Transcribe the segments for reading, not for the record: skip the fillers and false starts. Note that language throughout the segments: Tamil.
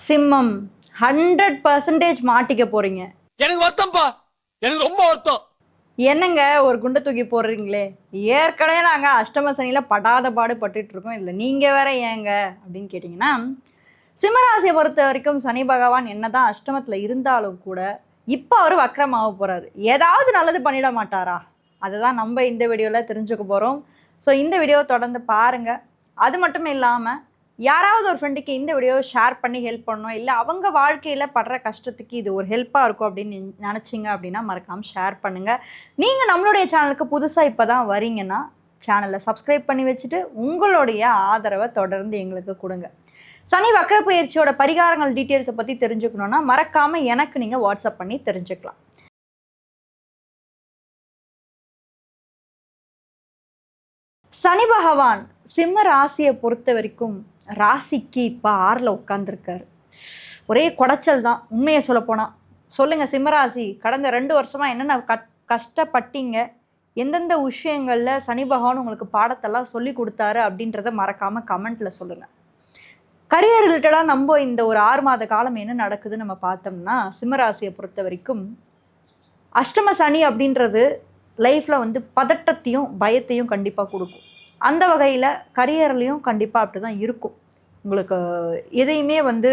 சிம்மம் 100% மாட்டிக்க போறீங்க. எனக்கு வருத்தம்ப்பா, எனக்கு ரொம்ப வருத்தம். என்னங்க ஒரு குண்டை தூக்கி போடுறீங்களே, ஏற்கனவே நாங்க அஷ்டம சனியில படாத பாடு பட்டுட்டு இருக்கோம், இல்லை நீங்க வேற ஏங்க அப்படின்னு கேட்டிங்கன்னா, சிம்மராசியை பொறுத்த வரைக்கும் சனி பகவான் என்னதான் அஷ்டமத்தில் இருந்தாலும் கூட இப்போ அவர் வக்ரமாக போறாரு. ஏதாவது நல்லது பண்ணிட மாட்டாரா? அதுதான் நம்ம இந்த வீடியோவில் தெரிஞ்சுக்க போகிறோம். ஸோ இந்த வீடியோ தொடர்ந்து பாருங்க. அது மட்டும் இல்லாமல் யாராவது ஒரு ஃப்ரெண்டுக்கு இந்த வீடியோ ஷேர் பண்ணி ஹெல்ப் பண்ணணும், இல்லை அவங்க வாழ்க்கையில் படுற கஷ்டத்துக்கு இது ஒரு ஹெல்ப்பாக இருக்கும் அப்படின்னு நினச்சிங்க அப்படின்னா மறக்காமல் ஷேர் பண்ணுங்கள். நீங்கள் நம்மளுடைய சேனலுக்கு புதுசாக இப்போ தான் வரீங்கன்னா சேனலை சப்ஸ்கிரைப் பண்ணி வச்சுட்டு உங்களுடைய ஆதரவை தொடர்ந்து எங்களுக்கு கொடுங்க. சனி வக்ர பயிற்சியோட பரிகாரங்கள் டீட்டெயில்ஸை பற்றி தெரிஞ்சுக்கணுன்னா மறக்காமல் எனக்கு நீங்கள் வாட்ஸ்அப் பண்ணி தெரிஞ்சுக்கலாம். சனி பகவான் சிம்ம ராசியை பொறுத்த வரைக்கும் ராசிக்கு இப்போ 6ல் உட்காந்துருக்காரு. ஒரே குடைச்சல் தான் உண்மையை சொல்லப்போனால். சொல்லுங்கள் சிம்மராசி, கடந்த 2 வருஷமாக என்னென்ன கஷ்டப்பட்டீங்க, எந்தெந்த விஷயங்களில் சனி பகவான் உங்களுக்கு பாடத்தெல்லாம் சொல்லி கொடுத்தாரு அப்படின்றத மறக்காமல் கமெண்ட்டில் சொல்லுங்கள். கரியர் ரிலேட்டடாக நம்ம இந்த ஒரு 6 மாத காலம் என்ன நடக்குதுன்னு நம்ம பார்த்தோம்னா, சிம்மராசியை பொறுத்த வரைக்கும் அஷ்டம சனி அப்படின்றது லைஃப்பில் வந்து பதட்டத்தையும் பயத்தையும் கண்டிப்பாக கொடுக்கும். அந்த வகையில் கரியர்லேயும் கண்டிப்பாக அப்படி தான் இருக்கும். உங்களுக்கு எதையுமே வந்து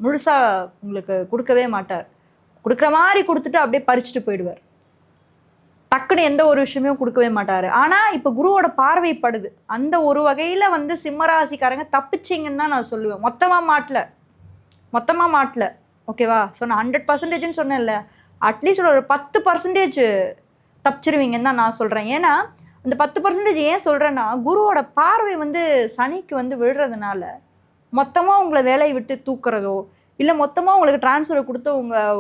முழுசாக உங்களுக்கு கொடுக்கவே மாட்டார். கொடுக்குற மாதிரி கொடுத்துட்டு அப்படியே பறிச்சுட்டு போயிடுவார். டக்குன்னு எந்த ஒரு விஷயமையும் கொடுக்கவே மாட்டார். ஆனால் இப்போ குருவோட பார்வைப்படுது. அந்த ஒரு வகையில் வந்து சிம்மராசிக்காரங்க தப்பிச்சிங்கன்னு தான் நான் சொல்லுவேன். மொத்தமாக மாட்டல ஓகேவா? ஸோ நான் 100%ன்னு சொன்னேன்ல, அட்லீஸ்ட் ஒரு 10% தப்பிச்சிருவீங்கன்னு தான் நான் சொல்கிறேன். ஏன்னா அந்த 10% ஏன் சொல்கிறேன்னா, குருவோட பார்வை வந்து சனிக்கு வந்து விழுறதுனால மொத்தமாக உங்களை வேலையை விட்டு தூக்குறதோ, இல்லை மொத்தமாக உங்களுக்கு டிரான்ஸ்ஃபர் கொடுத்து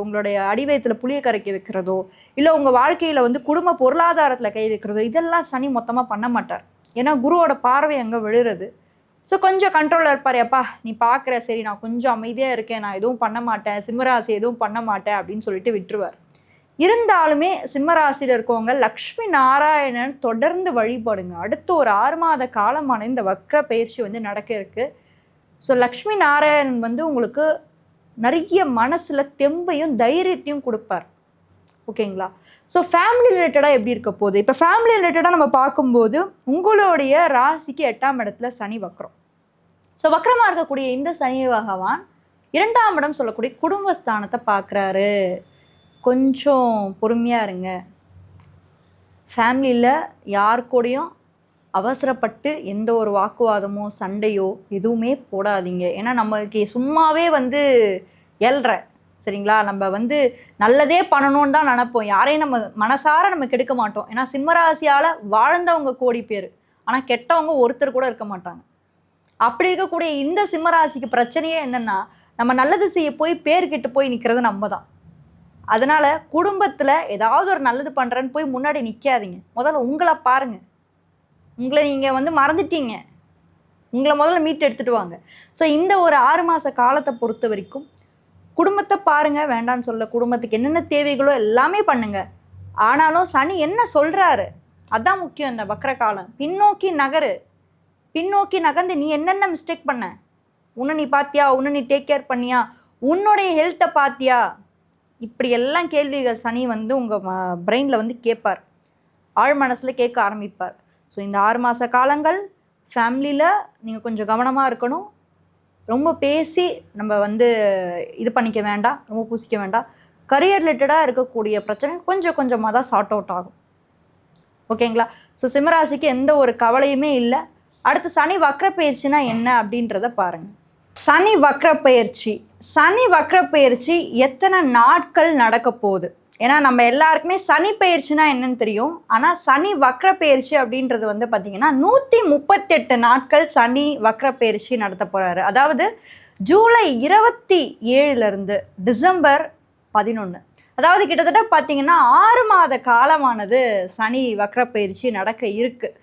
உங்களுடைய அடிவயத்தில் புளிய கரைக்க வைக்கிறதோ, இல்லை உங்கள் வாழ்க்கையில் வந்து குடும்ப பொருளாதாரத்தில் கை வைக்கிறதோ, இதெல்லாம் சனி மொத்தமாக பண்ண மாட்டார். ஏன்னா குருவோட பார்வை அங்கே விழுறது. ஸோ கொஞ்சம் கண்ட்ரோலில் இருப்பார். எப்பா நீ பார்க்குற, சரி நான் கொஞ்சம் அமைதியாக இருக்கேன், நான் எதுவும் பண்ண மாட்டேன், சிம்மராசி எதுவும் பண்ண மாட்டேன் அப்படின்னு சொல்லிட்டு விட்டுருவார். இருந்தாலுமே சிம்மராசியில் இருக்கவங்க லக்ஷ்மி நாராயணன் தொடர்ந்து வழிபடுங்க. அடுத்து ஒரு 6 மாத காலமான இந்த வக்ர பயிற்சி வந்து நடக்க இருக்கு. ஸோ லக்ஷ்மி நாராயணன் வந்து உங்களுக்கு நிறைய மனசில் தெம்பையும் தைரியத்தையும் கொடுப்பார். ஓகேங்களா? ஸோ ஃபேமிலி ரிலேட்டடாக எப்படி இருக்க போகுது? இப்போ ஃபேமிலி ரிலேட்டடாக நம்ம பார்க்கும்போது உங்களுடைய ராசிக்கு 8ஆம் இடத்துல சனி வக்ரம். ஸோ வக்ரமாக இருக்கக்கூடிய இந்த சனி பகவான் 2ஆம் இடம் சொல்லக்கூடிய குடும்பஸ்தானத்தை பார்க்குறாரு. கொஞ்சம் பொறுமையாக இருங்க. ஃபேமிலியில் யார் கூடயும் அவசரப்பட்டு எந்த ஒரு வாக்குவாதமோ சண்டையோ எதுவுமே போடாதீங்க. ஏன்னா நம்மளுக்கு சும்மாவே வந்து சரிங்களா? நம்ம வந்து நல்லதே பண்ணணும்னு தான் நினைப்போம். யாரையும் நம்ம மனசார நம்ம கெடுக்க மாட்டோம். ஏன்னா சிம்மராசியால் வாழ்ந்தவங்க கோடி பேர், ஆனால் கெட்டவங்க ஒருத்தர் கூட இருக்க மாட்டாங்க. அப்படி இருக்கக்கூடிய இந்த சிம்மராசிக்கு பிரச்சனையே என்னென்னா, நம்ம நல்லது செய்ய போய் பேர் கெட்டு போய் நிற்கிறது நம்ம தான். அதனால் குடும்பத்தில் ஏதாவது ஒரு நல்லது பண்ணுறேன்னு போய் முன்னாடி நிற்காதீங்க. முதல்ல உங்களை பாருங்கள். உங்களை நீங்கள் வந்து மறந்துட்டீங்க. உங்களை முதல்ல மீட்டு எடுத்துகிட்டு வாங்க. ஸோ இந்த ஒரு 6 மாத காலத்தை பொறுத்த வரைக்கும் குடும்பத்தை பாருங்கள், வேண்டான்னு சொல்ல. குடும்பத்துக்கு என்னென்ன தேவைகளோ எல்லாமே பண்ணுங்கள். ஆனாலும் சனி என்ன சொல்கிறாரு அதுதான் முக்கியம். இந்த வக்ர காலம் பின்னோக்கி நகர்ந்து நீ என்னென்ன மிஸ்டேக் பண்ண, உன்னை நீ பார்த்தியா, உன்னை நீ டேக் கேர் பண்ணியா, உன்னுடைய ஹெல்த்தை பார்த்தியா, இப்படி எல்லாம் கேள்விகள் சனி வந்து உங்கள் பிரெயினில் வந்து கேட்பார். ஆழ் மனசில் கேட்க ஆரம்பிப்பார். ஸோ இந்த 6 மாத காலங்கள் ஃபேமிலியில் நீங்கள் கொஞ்சம் கவனமாக இருக்கணும். ரொம்ப பேசி நம்ம வந்து இது பண்ணிக்க வேண்டாம், ரொம்ப பூசிக்க வேண்டாம். கரியர் ரிலேட்டடாக இருக்கக்கூடிய பிரச்சனை கொஞ்சம் கொஞ்சமாக தான் சார்ட் அவுட் ஆகும். ஓகேங்களா? ஸோ சிம்மராசிக்கு எந்த ஒரு கவலையுமே இல்லை. அடுத்து சனி வக்ர பயிற்சினா என்ன அப்படின்றத பாருங்கள். சனி வக்ர பயிற்சி எத்தனை நாட்கள் நடக்க போகுது? ஏன்னா நம்ம எல்லாருக்குமே சனி பயிற்சினா என்னன்னு தெரியும். ஆனால் சனி வக்ர பயிற்சி அப்படின்றது வந்து பார்த்திங்கன்னா 138 நாட்கள் சனி வக்ர பயிற்சி நடத்த போகிறாரு. அதாவது ஜூலை 27 டிசம்பர் 11, அதாவது கிட்டத்தட்ட பார்த்திங்கன்னா 6 மாத காலமானது சனி வக்ர பயிற்சி நடக்க இருக்குது.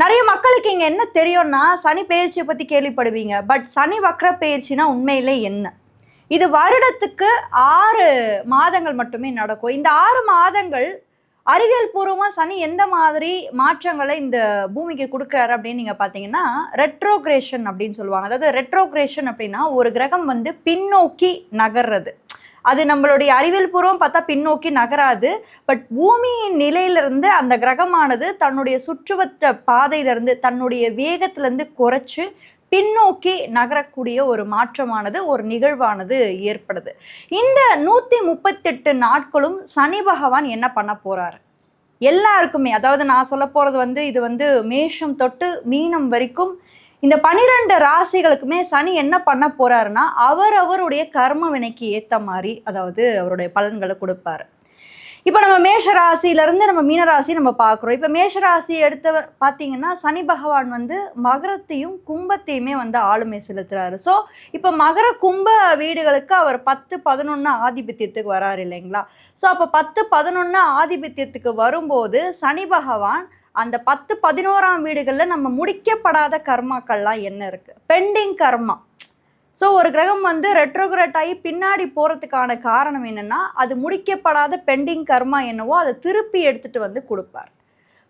நிறைய மக்களுக்கு இங்கே என்ன தெரியும்னா, சனி பயிற்சியை பற்றி கேள்விப்படுவீங்க. பட் சனி வக்ர பயிற்சினா உண்மையிலே என்ன? இது வருடத்துக்கு 6 மாதங்கள் மட்டுமே நடக்கும். இந்த 6 மாதங்கள் அறிவியல் பூர்வமா சனி எந்த மாதிரி மாற்றங்களை இந்த பூமிக்கு கொடுக்குறாரு அப்படின்னு நீங்க பாத்தீங்கன்னா, ரெட்ரோகிரேஷன் அப்படின்னு சொல்லுவாங்க. அதாவது ரெட்ரோகிரேஷன் அப்படின்னா ஒரு கிரகம் வந்து பின்னோக்கி நகர்றது. அது நம்மளுடைய அறிவியல் பூர்வம் பார்த்தா பின்னோக்கி நகராது. பட் பூமியின் நிலையிலிருந்து அந்த கிரகமானது தன்னுடைய சுற்றுவட்ட பாதையிலிருந்து தன்னுடைய வேகத்திலிருந்து குறைச்சு பின்னோக்கி நகரக்கூடிய ஒரு மாற்றமானது, ஒரு நிகழ்வானது ஏற்படுது. இந்த 138 நாட்களும் சனி பகவான் என்ன பண்ண போறாரு எல்லாருக்குமே? அதாவது நான் சொல்ல போறது வந்து இது வந்து மேஷம் தொட்டு மீனம் வரைக்கும் இந்த 12 ராசிகளுக்குமே சனி என்ன பண்ண போறாருன்னா, அவருடைய கர்ம வினைக்கு ஏத்த மாதிரி அதாவது அவருடைய பலன்களை கொடுப்பாரு. இப்போ நம்ம மேஷ ராசியிலிருந்து நம்ம மீன ராசி நம்ம பார்க்குறோம். இப்போ மேஷ ராசி எடுத்த பார்த்தீங்கன்னா சனி பகவான் வந்து மகரத்தையும் கும்பத்தையுமே வந்து ஆளுமை செலுத்துறாரு. ஸோ இப்போ மகர கும்ப வீடுகளுக்கு அவர் 10, 11 ஆதிபத்தியத்துக்கு வராரு இல்லைங்களா? ஸோ அப்போ 10, 11 ஆதிபத்தியத்துக்கு வரும்போது சனி பகவான் அந்த 10, 11ஆம் வீடுகளில் நம்ம முடிக்கப்படாத கர்மாக்கள்லாம் என்ன இருக்கு, பெண்டிங் கர்மா. ஸோ ஒரு கிரகம் வந்து ரெட்ரோகிரேட் ஆகி பின்னாடி போகிறதுக்கான காரணம் என்னென்னா, அது முடிக்கப்படாத பெண்டிங் கர்மா என்னவோ அதை திருப்பி எடுத்துகிட்டு வந்து கொடுப்பார்.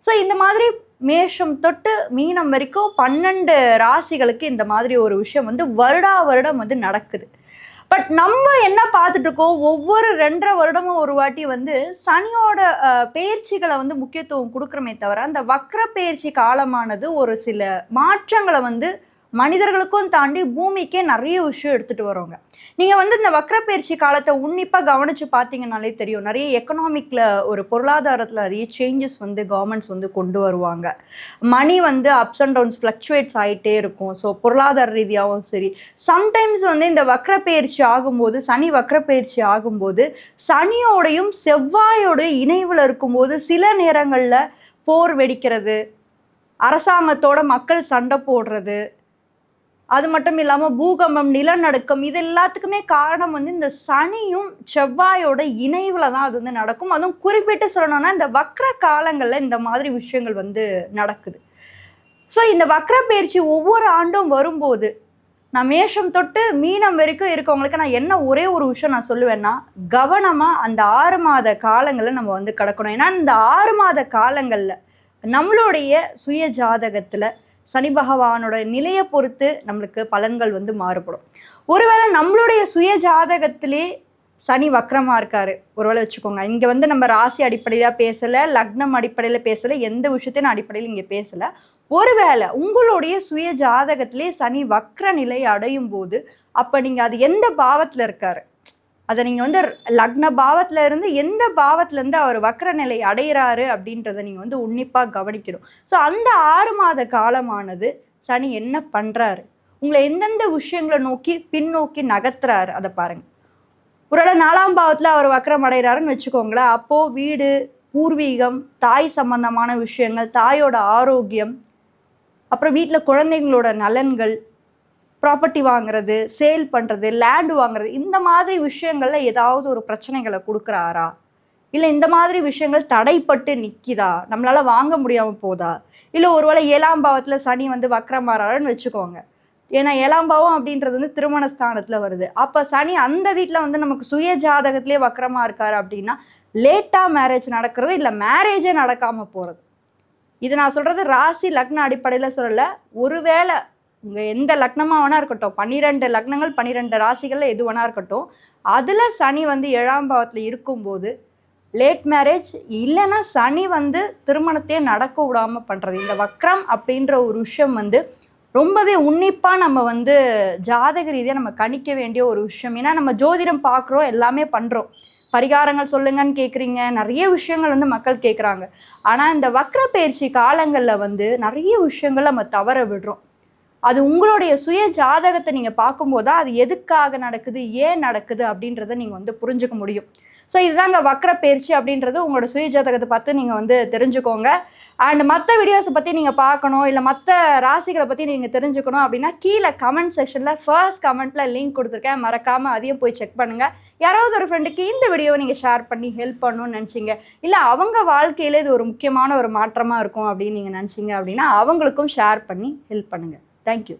ஸோ இந்த மாதிரி மேஷம் தொட்டு மீனம் வரைக்கும் 12 ராசிகளுக்கு இந்த மாதிரி ஒரு விஷயம் வந்து வருடம் வந்து நடக்குது. பட் நம்ம என்ன பார்த்துட்டு இருக்கோம், ஒவ்வொரு 2.5 வருடமும் ஒரு வாட்டி வந்து சனியோட பெயர்ச்சிகளை வந்து முக்கியத்துவம் கொடுக்குறமே தவிர, அந்த வக்ர பெயர்ச்சி காலமானது ஒரு சில மாற்றங்களை வந்து மனிதர்களுக்கும் தாண்டி பூமிக்கே நிறைய விஷயம் எடுத்துட்டு வருவாங்க. நீங்க வந்து இந்த வக்ரப்பெயர்ச்சி காலத்தை உன்னிப்பா கவனிச்சு பார்த்தீங்கன்னாலே தெரியும், நிறைய எக்கனாமிக்ல ஒரு பொருளாதாரத்துல நிறைய சேஞ்சஸ் வந்து கவர்மெண்ட்ஸ் வந்து கொண்டு வருவாங்க. மணி வந்து அப்ஸ் அண்ட் டவுன்ஸ் ஃப்ளக்சுவேட்ஸ் ஆகிட்டே இருக்கும். ஸோ பொருளாதார ரீதியாகவும் சரி, சம்டைம்ஸ் வந்து இந்த வக்ரப்பெயர்ச்சி ஆகும்போது, சனி வக்ரப்பெயர்ச்சி ஆகும்போது சனியோடையும் செவ்வாயோட இணைவில் இருக்கும்போது சில நேரங்களில் போர் வெடிக்கிறது, அரசாங்கத்தோட மக்கள் சண்டை போடுறது, அது மட்டும் இல்லாமல் பூகம்பம், நிலநடுக்கம், இது எல்லாத்துக்குமே காரணம் வந்து இந்த சனியும் செவ்வாயோட இணைவில் தான் அது வந்து நடக்கும். அதுவும் குறிப்பிட்டு சொல்லணும்னா இந்த வக்ர காலங்களில் இந்த மாதிரி விஷயங்கள் வந்து நடக்குது. ஸோ இந்த வக்ர பயிற்சி ஒவ்வொரு ஆண்டும் வரும்போது நான் மேஷம் தொட்டு மீனம் வரைக்கும் இருக்கவங்களுக்கு நான் என்ன ஒரே ஒரு விஷயம் நான் சொல்லுவேன்னா, கவனமாக அந்த 6 மாத காலங்களில் நம்ம வந்து கடக்கணும். ஏன்னா இந்த 6 மாத காலங்களில் நம்மளுடைய சுய ஜாதகத்தில் சனி பகவானோட நிலையை பொறுத்து நம்மளுக்கு பலன்கள் வந்து மாறுபடும். ஒருவேளை நம்மளுடைய சுய ஜாதகத்திலே சனி வக்ரமா இருக்காரு ஒருவேளை வச்சுக்கோங்க, இங்க வந்து நம்ம ராசி அடிப்படையா பேசல, லக்னம் அடிப்படையில பேசல, எந்த விஷயத்தையும் அடிப்படையில் இங்க பேசல. ஒருவேளை உங்களுடைய சுய ஜாதகத்திலே சனி வக்ர நிலை அடையும் போது அப்ப நீங்க அது எந்த பாவத்துல இருக்காரு, அதை நீங்கள் வந்து லக்ன பாவத்தில் இருந்து எந்த பாவத்திலேருந்து அவர் வக்ர நிலை அடைகிறாரு அப்படின்றத நீங்கள் வந்து உன்னிப்பாக கவனிக்கணும். ஸோ அந்த 6 மாத காலமானது சனி என்ன பண்ணுறாரு, உங்களை எந்தெந்த விஷயங்களை நோக்கி பின்னோக்கி நகர்த்துறாரு அதை பாருங்கள். ஒருவேளை 4ஆம் பாவத்தில் அவர் வக்ரம் அடைகிறாருன்னு வச்சுக்கோங்களேன். அப்போது வீடு, பூர்வீகம், தாய் சம்பந்தமான விஷயங்கள், தாயோட ஆரோக்கியம், அப்புறம் வீட்டில் குழந்தைங்களோட நலன்கள், ப்ராப்பர்ட்டி வாங்குறது, சேல் பண்ணுறது, லேண்டு வாங்குறது, இந்த மாதிரி விஷயங்களில் ஏதாவது ஒரு பிரச்சனைகளை கொடுக்குறாரா, இல்லை இந்த மாதிரி விஷயங்கள் தடைப்பட்டு நிற்கிதா, நம்மளால் வாங்க முடியாமல் போதா, இல்லை ஒருவேளை 7ஆம் பாவத்தில் சனி வந்து வக்ரமாறாருன்னு வச்சுக்கோங்க. ஏன்னா 7ஆம் பாவம் அப்படின்றது வந்து திருமண ஸ்தானத்தில் வருது. அப்போ சனி அந்த வீட்டில் வந்து நமக்கு சுய ஜாதகத்திலே வக்ரமாக இருக்காரு அப்படின்னா லேட்டாக மேரேஜ் நடக்கிறது, இல்லை மேரேஜே நடக்காமல் போகிறது. இது நான் சொல்கிறது ராசி லக்ன அடிப்படையில் சொல்லலை. ஒருவேளை உங்கள் எந்த லக்னமாக வேணா இருக்கட்டும், 12 லக்னங்கள் 12 ராசிகளில் எது வேணா இருக்கட்டும், அதில் சனி வந்து 7ஆம் பாவத்தில் இருக்கும்போது லேட் மேரேஜ், இல்லைன்னா சனி வந்து திருமணத்தையே நடக்க விடாமல் பண்ணுறது, இந்த வக்ரம் அப்படின்ற ஒரு விஷயம் வந்து ரொம்பவே உன்னிப்பாக நம்ம வந்து ஜாதக ரீதியாக நம்ம கணிக்க வேண்டிய ஒரு விஷயம். ஏன்னா நம்ம ஜோதிடம் பார்க்குறோம், எல்லாமே பண்ணுறோம், பரிகாரங்கள் சொல்லுங்கன்னு கேட்குறீங்க, நிறைய விஷயங்கள் வந்து மக்கள் கேட்குறாங்க. ஆனால் இந்த வக்ர பயிற்சி காலங்களில் வந்து நிறைய விஷயங்கள் நம்ம தவற விடுறோம். அது உங்களுடைய சுய ஜாதகத்தை நீங்கள் பார்க்கும்போது அது எதுக்காக நடக்குது, ஏன் நடக்குது அப்படின்றத நீங்கள் வந்து புரிஞ்சுக்க முடியும். ஸோ இதுதாங்க வக்ர பயிற்சி அப்படின்றது. உங்களோட சுய ஜாதகத்தை பார்த்து நீங்கள் வந்து தெரிஞ்சுக்கோங்க. அண்ட் மற்ற வீடியோஸை பற்றி நீங்கள் பார்க்கணும், இல்லை மற்ற ராசிகளை பற்றி நீங்கள் தெரிஞ்சுக்கணும் அப்படின்னா கீழே கமெண்ட் செக்ஷனில் ஃபர்ஸ்ட் கமெண்ட்டில் லிங்க் கொடுத்துருக்கேன், மறக்காமல் அதையும் போய் செக் பண்ணுங்கள். யாராவது ஒரு ஃப்ரெண்டுக்கு இந்த வீடியோவை நீங்கள் ஷேர் பண்ணி ஹெல்ப் பண்ணணும்னு நினச்சிங்க, இல்லை அவங்க வாழ்க்கையில் இது ஒரு முக்கியமான ஒரு மாற்றமாக இருக்கும் அப்படின்னு நீங்கள் நினச்சிங்க அப்படின்னா அவங்களுக்கும் ஷேர் பண்ணி ஹெல்ப் பண்ணுங்கள். Thank you.